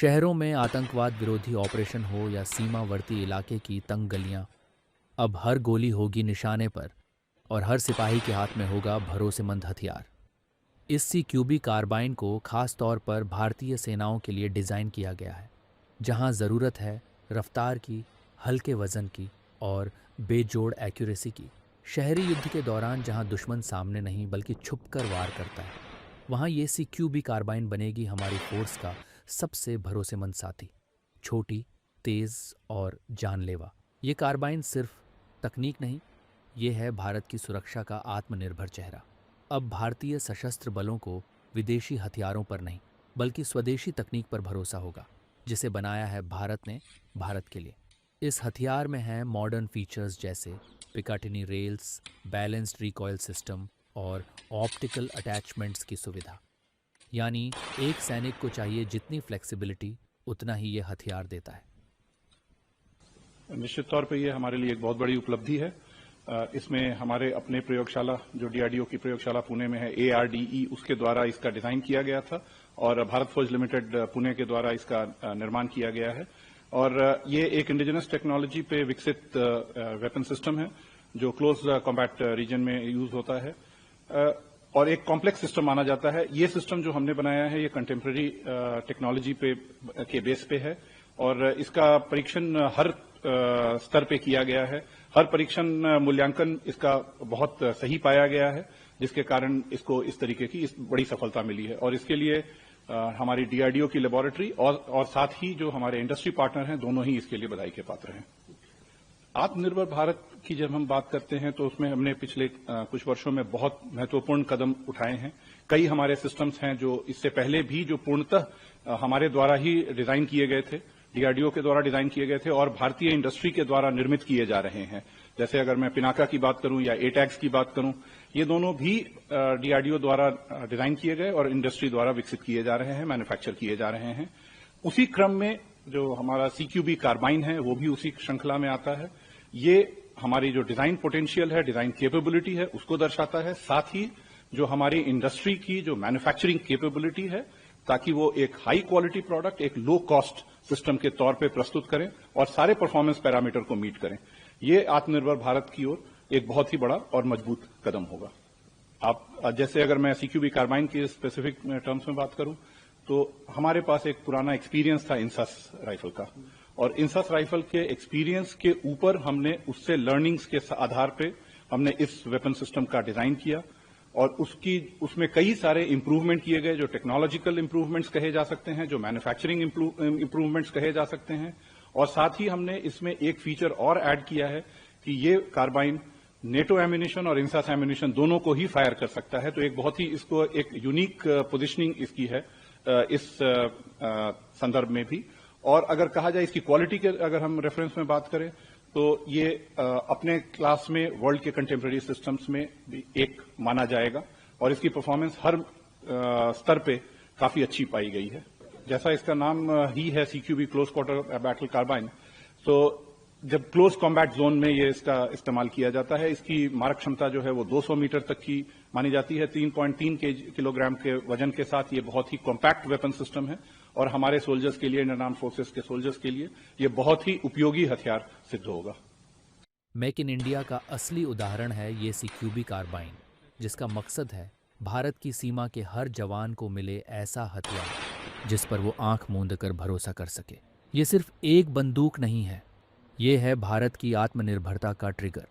शहरों में आतंकवाद विरोधी ऑपरेशन हो या सीमावर्ती इलाके की तंग गलियां, अब हर गोली होगी निशाने पर और हर सिपाही के हाथ में होगा भरोसेमंद हथियार। इस CQB कार्बाइन को खास तौर पर भारतीय सेनाओं के लिए डिज़ाइन किया गया है, जहां ज़रूरत है रफ्तार की, हल्के वज़न की और बेजोड़ एक्यूरेसी की। शहरी युद्ध के दौरान जहां दुश्मन सामने नहीं बल्कि छुपकर वार करता है, वहां ये CQB कार्बाइन बनेगी हमारी फोर्स का सबसे भरोसेमंद साथी। छोटी, तेज़ और जानलेवा। ये कार्बाइन सिर्फ तकनीक नहीं, ये है भारत की सुरक्षा का आत्मनिर्भर चेहरा। अब भारतीय सशस्त्र बलों को विदेशी हथियारों पर नहीं बल्कि स्वदेशी तकनीक पर भरोसा होगा, जिसे बनाया है भारत ने भारत के लिए। इस हथियार में है मॉडर्न फीचर्स जैसे Picatinny rails, balanced recoil system और ऑप्टिकल अटैचमेंट्स की सुविधा। यानी एक सैनिक को चाहिए जितनी फ्लेक्सिबिलिटी, उतना ही ये हथियार देता है। निश्चित तौर पे ये हमारे लिए एक बहुत बड़ी उपलब्धि है। इसमें हमारे अपने प्रयोगशाला जो DRDO की प्रयोगशाला पुणे में है, ARDE, उसके द्वारा इसका डिजाइन किया गया था और भारत फौज लिमिटेड पुणे के द्वारा इसका निर्माण किया गया है। और ये एक इंडिजिनस टेक्नोलॉजी पे विकसित वेपन सिस्टम है जो क्लोज कॉम्बैट रीजन में यूज होता है और एक कॉम्प्लेक्स सिस्टम माना जाता है। ये सिस्टम जो हमने बनाया है ये कंटेम्प्रेरी टेक्नोलॉजी के बेस पे है और इसका परीक्षण हर स्तर पे किया गया है। हर परीक्षण मूल्यांकन इसका बहुत सही पाया गया है, जिसके कारण इसको इस तरीके की बड़ी सफलता मिली है और इसके लिए हमारी DRDO की लेबोरेटरी और साथ ही जो हमारे इंडस्ट्री पार्टनर हैं, दोनों ही इसके लिए बधाई के पात्र हैं। आत्मनिर्भर भारत की जब हम बात करते हैं तो उसमें हमने पिछले कुछ वर्षों में बहुत महत्वपूर्ण कदम उठाए हैं। कई हमारे सिस्टम्स हैं जो इससे पहले भी जो पूर्णतः हमारे द्वारा ही डिजाइन किए गए थे, DRDO के द्वारा डिजाइन किए गए थे और भारतीय इंडस्ट्री के द्वारा निर्मित किए जा रहे हैं। जैसे अगर मैं पिनाका की बात करूं या ATAGS की बात करूं, ये दोनों भी DRDO द्वारा डिजाइन किए गए और इंडस्ट्री द्वारा विकसित किए जा रहे हैं, मैन्युफैक्चर किए जा रहे हैं। उसी क्रम में जो हमारा CQB कार्बाइन है वो भी उसी श्रृंखला में आता है। ये हमारी जो डिजाइन पोटेंशियल है, डिजाइन कैपेबिलिटी है, उसको दर्शाता है। साथ ही जो हमारी इंडस्ट्री की जो मैन्युफैक्चरिंग कैपेबिलिटी है, ताकि वो एक हाई क्वालिटी प्रोडक्ट एक लो कॉस्ट सिस्टम के तौर पे प्रस्तुत करें और सारे परफॉर्मेंस पैरामीटर को मीट करें। ये आत्मनिर्भर भारत की ओर एक बहुत ही बड़ा और मजबूत कदम होगा। आप जैसे अगर मैं CQB कार्बाइन के स्पेसिफिक टर्म्स में बात करूं तो हमारे पास एक पुराना एक्सपीरियंस था इंसास राइफल का और इंसास राइफल के एक्सपीरियंस के ऊपर हमने उससे लर्निंग्स के आधार पे हमने इस वेपन सिस्टम का डिजाइन किया और उसमें कई सारे इंप्रूवमेंट किए गए जो टेक्नोलॉजिकल इंप्रूवमेंट्स कहे जा सकते हैं, जो मैन्युफैक्चरिंग इंप्रूवमेंट्स कहे जा सकते हैं। और साथ ही हमने इसमें एक फीचर और ऐड किया है कि ये कार्बाइन नेटो एम्यूनिशन और इंसास एम्यूनिशन दोनों को ही फायर कर सकता है। तो एक बहुत ही इसको एक यूनिक पोजिशनिंग इसकी है इस संदर्भ में भी। और अगर कहा जाए इसकी क्वालिटी के अगर हम रेफरेंस में बात करें तो ये अपने क्लास में वर्ल्ड के कंटेम्प्रेरी सिस्टम्स में भी एक माना जाएगा और इसकी परफॉर्मेंस हर स्तर पे काफी अच्छी पाई गई है। जैसा इसका नाम ही है CQB close quarter battle carbine, तो जब क्लोज कॉम्बैट जोन में ये इसका इस्तेमाल किया जाता है, इसकी मारक क्षमता जो है वो 200 मीटर तक की मानी जाती है। 3.3 किलोग्राम के वजन के साथ ये बहुत ही कॉम्पैक्ट वेपन सिस्टम है और हमारे सोल्जर्स के लिए, इंडियन आर्म्ड फोर्सेस के सोल्जर्स के लिए ये बहुत ही उपयोगी हथियार सिद्ध होगा। मेक इन इंडिया का असली उदाहरण है ये CQB कार्बाइन, जिसका मकसद है भारत की सीमा के हर जवान को मिले ऐसा हथियार जिस पर वो आंख मूंद कर भरोसा कर सके। ये सिर्फ एक बंदूक नहीं है, ये है भारत की आत्मनिर्भरता का ट्रिगर।